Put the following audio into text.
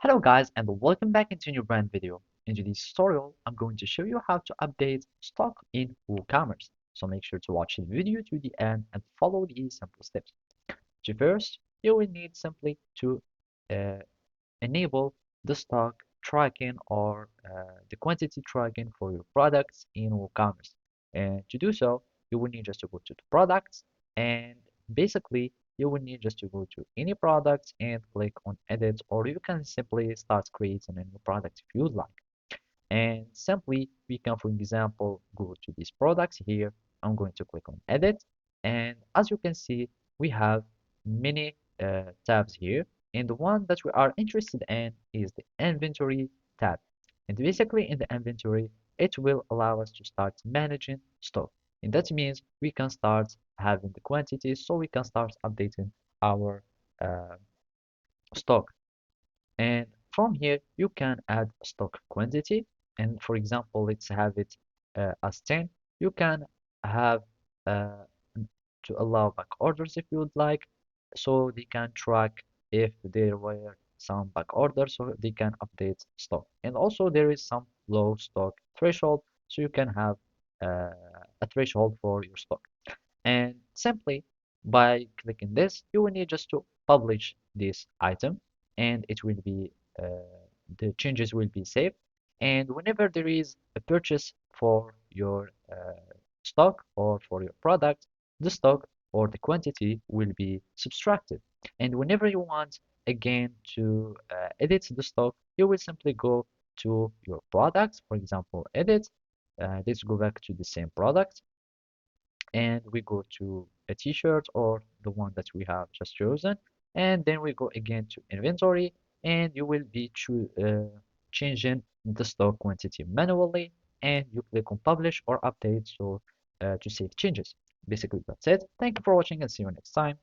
Hello guys and welcome back into a new brand video. In today's tutorial, I'm going to show you how to update stock in WooCommerce. So make sure to watch the video to the end and follow these simple steps. To first, you will need simply to uh, enable the stock tracking or the quantity tracking for your products in WooCommerce. And to do so, you will need just to go to the products and basically you will need just to go to any products and click on edit, or you can simply start creating a new product if you'd like. And simply we can, for example, go to these products here. I'm going to click on edit, and as you can see, we have many tabs here, and the one that we are interested in is the inventory tab. And basically in the inventory, it will allow us to start managing stock, and that means we can start having the quantity, so we can start updating our uh, stock. And from here, you can add stock quantity. And for example, let's have it as 10. You can have uh, to allow back orders if you would like, so they can track if there were some back orders, so they can update stock. And also there is some low stock threshold, so you can have uh, a threshold for your stock. And simply by clicking this, you will need just to publish this item, and it will be the changes will be saved. And whenever there is a purchase for your stock or for your product, the stock or the quantity will be subtracted. And whenever you want again to edit the stock, you will simply go to your products, for example, edit. Let's go back to the same product and we go to a t-shirt or the one that we have just chosen, and then we go again to inventory, and you will be changing the stock quantity manually, and you click on publish or update, so to save changes. Basically that's it. Thank you for watching and see you next time.